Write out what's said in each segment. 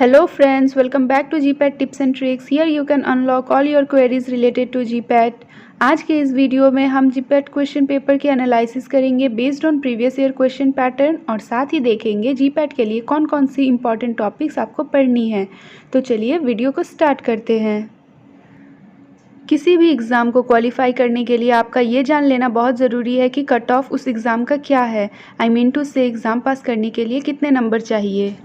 Hello friends, welcome back to GPAT tips and tricks. Here you can unlock all your queries related to GPAT. आज के इस video में हम GPAT question paper की analysis करेंगे based on previous year question pattern और साथ ही देखेंगे GPAT के लिए कौन कौन सी इंपॉर्टेंट टॉपिक्स आपको पढ़नी है। तो चलिए वीडियो को स्टार्ट करते हैं। किसी भी एग्ज़ाम को क्वालिफाई करने के लिए आपका ये जान लेना बहुत ज़रूरी है कि कट ऑफ उस एग्ज़ाम का क्या है। आई मीन टू से एग्ज़ाम पास करने के लिए कितने नंबर चाहिए।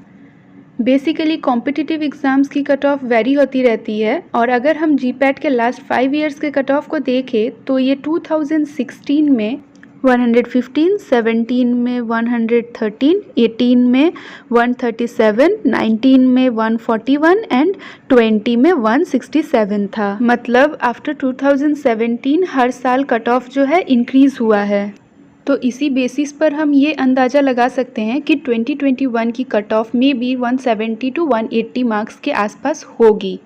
बेसिकली कॉम्पिटिटिव एग्ज़ाम्स की कट ऑफ वेरी होती रहती है और अगर हम जीपैट के लास्ट 5 इयर्स के कट ऑफ को देखें तो ये 2016 में 115, 17 में 113, 18 में 137, 19 में 141 एंड 20 में 167 था। मतलब आफ्टर 2017 हर साल कट ऑफ जो है इंक्रीज़ हुआ है। तो इसी बेसिस पर हम ये अंदाज़ा लगा सकते हैं कि 2021 की कट ऑफ में भी 170 टू 180 मार्क्स के आसपास होगी।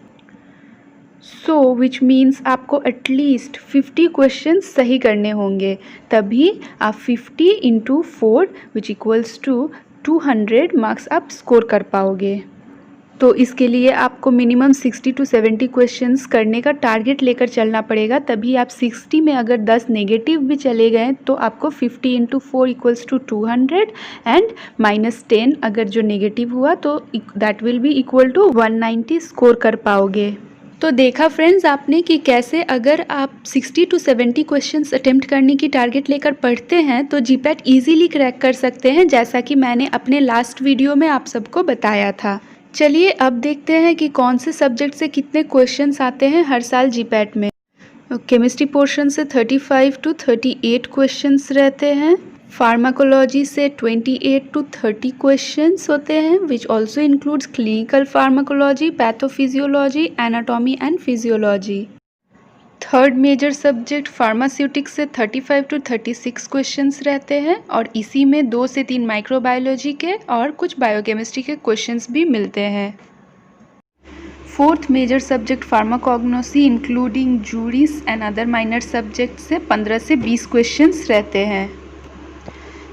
सो विच मीन्स आपको एटलीस्ट 50 क्वेश्चन सही करने होंगे, तभी आप 50 into 4 which equals to 200 marks आप स्कोर कर पाओगे। तो इसके लिए आपको मिनिमम 60 टू 70 क्वेश्चंस करने का टारगेट लेकर चलना पड़ेगा, तभी आप 60 में अगर 10 नेगेटिव भी चले गए तो आपको 50 इंटू 4 इक्वल्स टू 200 एंड -10 अगर जो नेगेटिव हुआ तो that will be equal to 190 score कर पाओगे। तो देखा फ्रेंड्स आपने कि कैसे अगर आप 60 टू 70 क्वेश्चंस अटेम्प्ट करने की टारगेट लेकर पढ़ते हैं तो जीपैट इजीली क्रैक कर सकते हैं, जैसा कि मैंने अपने लास्ट वीडियो में आप सबको बताया था। चलिए अब देखते हैं कि कौन से सब्जेक्ट से कितने क्वेश्चंस आते हैं हर साल जीपैट में। केमिस्ट्री पोर्शन से 35 टू 38 क्वेश्चंस रहते हैं। फार्माकोलॉजी से 28 टू 30 क्वेश्चंस होते हैं which also includes clinical pharmacology, pathophysiology, anatomy and physiology. Third major subject pharmaceutics से 35 टू 36 क्वेश्चंस रहते हैं और इसी में 2 से 3 माइक्रोबायोलॉजी के और कुछ बायोकेमिस्ट्री के क्वेश्चंस भी मिलते हैं। Fourth major subject pharmacognosy including juries and other minor subject से 15 से 20 क्वेश्चंस रहते हैं।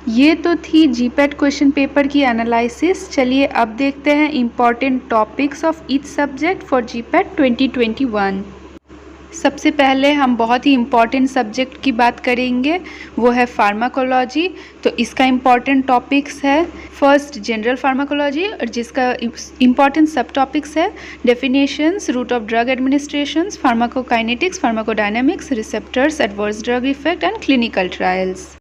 ये तो थी जीपैट क्वेश्चन पेपर की एनालिसिस। चलिए अब देखते हैं important topics of each subject for GPAT 2021। सबसे पहले हम बहुत ही इम्पॉर्टेंट सब्जेक्ट की बात करेंगे, वो है फार्माकोलॉजी। तो इसका इम्पॉर्टेंट टॉपिक्स है फर्स्ट जनरल फार्माकोलॉजी और जिसका इम्पॉर्टेंट सब टॉपिक्स है definitions, route of drug administrations, pharmacokinetics, pharmacodynamics, receptors, adverse drug effect and clinical trials.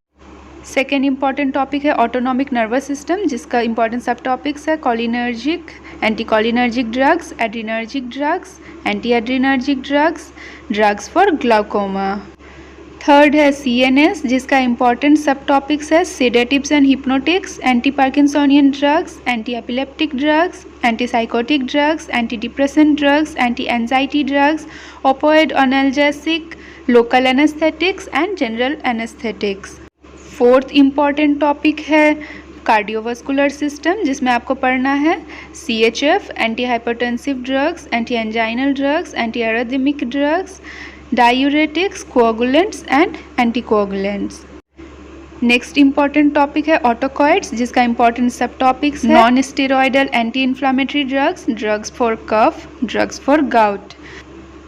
Second important topic है ऑटोनॉमिक नर्वस सिस्टम, जिसका इंपॉर्टेंट सब टॉपिक्स है cholinergic, anticholinergic drugs, adrenergic drugs, anti adrenergic drugs, drugs for glaucoma. Third है CNS, जिसका important सब topics है sedatives and hypnotics, anti parkinsonian drugs, anti epileptic drugs, anti psychotic drugs, anti depressant drugs, anti anxiety drugs, opioid analgesic, local anaesthetics and general anaesthetics. Fourth important topic है cardiovascular system, जिसमें आपको पढ़ना है CHF, anti hypertensive drugs, anti anginal drugs, anti arrhythmic drugs, diuretics, coagulants and anticoagulants. Next important topic है autacoids, जिसका important सब topics है non steroidal anti inflammatory drugs, drugs for cough, drugs for gout.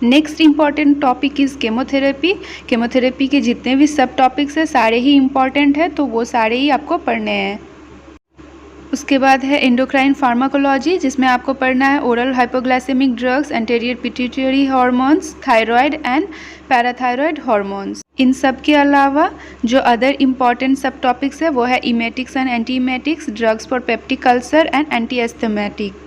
Next important topic is chemotherapy. Chemotherapy के जितने भी सब topics हैं सारे ही इंपॉर्टेंट हैं, तो वो सारे ही आपको पढ़ने हैं। उसके बाद है एंडोक्राइन फार्माकोलॉजी, जिसमें आपको पढ़ना है oral hypoglycaemic drugs, anterior pituitary hormones, thyroid and parathyroid hormones. इन सब के अलावा जो अदर इम्पॉर्टेंट सब टॉपिक्स है वो है emetics and anti emetics, drugs for peptic ulcer and anti asthmatic.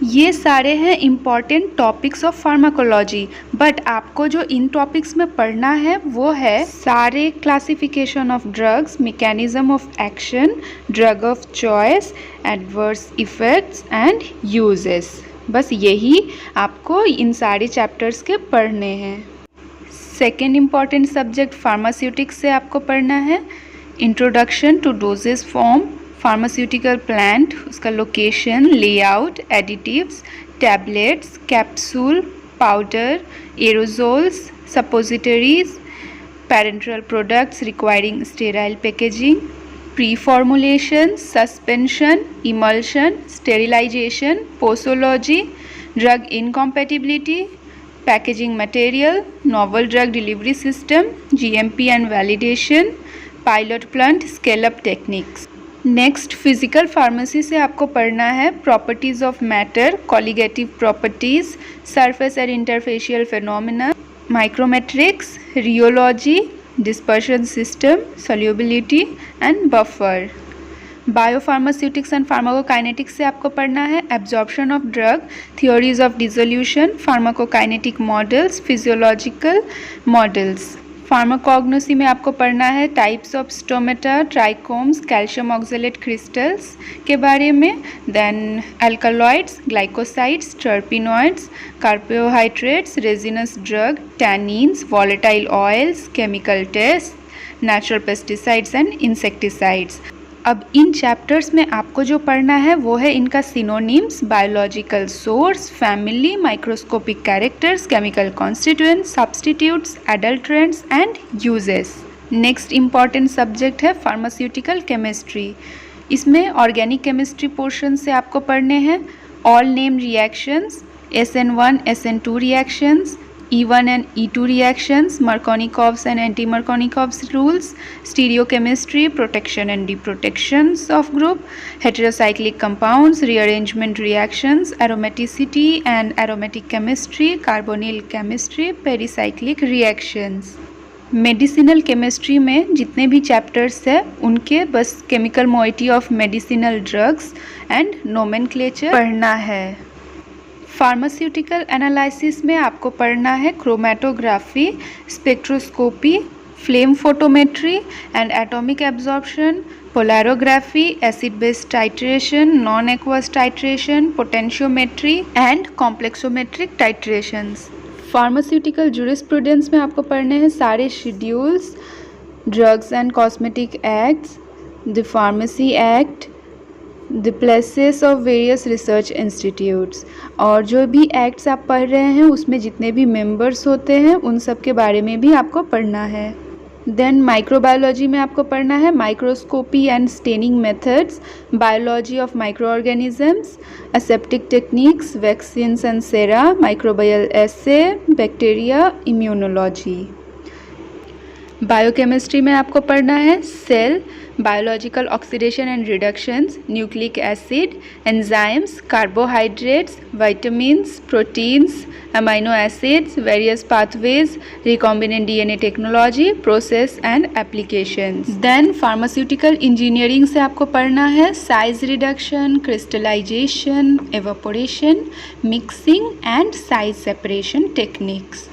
ये सारे हैं important topics of pharmacology, but आपको जो इन टॉपिक्स में पढ़ना है वो है सारे classification of drugs, mechanism of action, drug of choice, adverse effects and uses. बस यही आपको इन सारे चैप्टर्स के पढ़ने हैं। सेकेंड इम्पॉर्टेंट सब्जेक्ट फार्मास्यूटिक्स से आपको पढ़ना है introduction to dosage form, pharmaceutical plant, उसका location, layout, additives, tablets, capsule, powder, aerosols, suppositories, parenteral products requiring sterile packaging, pre-formulation, suspension, emulsion, sterilization, posology, drug incompatibility, packaging material, novel drug delivery system, GMP and validation, pilot plant, scale-up techniques. Next physical pharmacy से आपको पढ़ना है properties of matter, colligative properties, surface and interfacial phenomena, micromeritics, rheology, dispersion system, solubility and buffer. Biopharmaceutics and pharmacokinetics से आपको पढ़ना है absorption of drug, theories of dissolution, pharmacokinetic models, physiological models. Pharmacognosy में आपको पढ़ना है types of stomata, trichomes, calcium oxalate crystals के बारे में, then alkaloids, glycosides, terpenoids, carbohydrates, resinous drug, tannins, volatile oils, chemical test, natural pesticides and insecticides. अब इन chapters में आपको जो पढ़ना है वो है इनका synonyms, biological source, family, microscopic characters, chemical constituents, substitutes, adulterants and uses. Next important subject है फार्मास्यूटिकल केमिस्ट्री. इसमें ऑर्गेनिक केमिस्ट्री पोर्शन से आपको पढ़ने हैं all name reactions, SN1, SN2 reactions, E1 and E2 reactions, Markovnikov's and anti-Markovnikov's rules, stereochemistry, protection and deprotections of group, heterocyclic compounds, rearrangement reactions, aromaticity and aromatic chemistry, carbonyl chemistry, pericyclic reactions. Medicinal chemistry में जितने भी chapters हैं उनके बस chemical moiety of medicinal drugs and nomenclature पढ़ना है. Pharmaceutical analysis में आपको पढ़ना है chromatography, spectroscopy, flame photometry and atomic absorption, polarography, acid base titration, non aqueous titration, potentiometry and complexometric titrations. Pharmaceutical jurisprudence में आपको पढ़ने हैं सारे schedules, drugs and cosmetic acts, the pharmacy act, the places of various research institutes. और जो भी acts आप पढ़ रहे हैं उसमें जितने भी मेंबर्स होते हैं उन सब के बारे में भी आपको पढ़ना है. देन माइक्रोबायोलॉजी में आपको पढ़ना है microscopy and staining methods, biology of micro organisms, aseptic techniques, vaccines and sera, microbial assay, bacteria, immunology. Biochemistry में आपको पढ़ना है cell, biological oxidation and reductions, nucleic acid, enzymes, carbohydrates, vitamins, proteins, amino acids, various pathways, recombinant DNA technology, process and applications. Then pharmaceutical engineering से आपको पढ़ना है size reduction, crystallisation, evaporation, mixing and size separation techniques.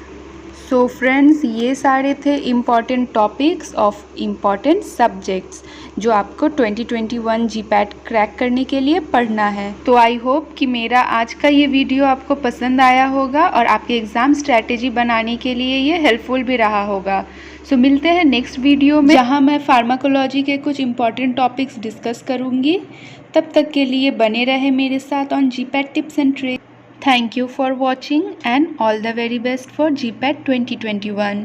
So friends, ये सारे थे important topics of important subjects जो आपको 2021 GPAT crack करने के लिए पढ़ना है. तो आई होप कि मेरा आज का ये वीडियो आपको पसंद आया होगा और आपके एग्ज़ाम स्ट्रैटेजी बनाने के लिए ये हेल्पफुल भी रहा होगा. सो मिलते हैं नेक्स्ट वीडियो में जहाँ मैं फार्माकोलॉजी के कुछ इम्पॉर्टेंट टॉपिक्स डिस्कस करूँगी. तब तक के लिए बने रहे मेरे साथ on GPAT tips and tricks. Thank you for watching and all the very best for GPAT 2021.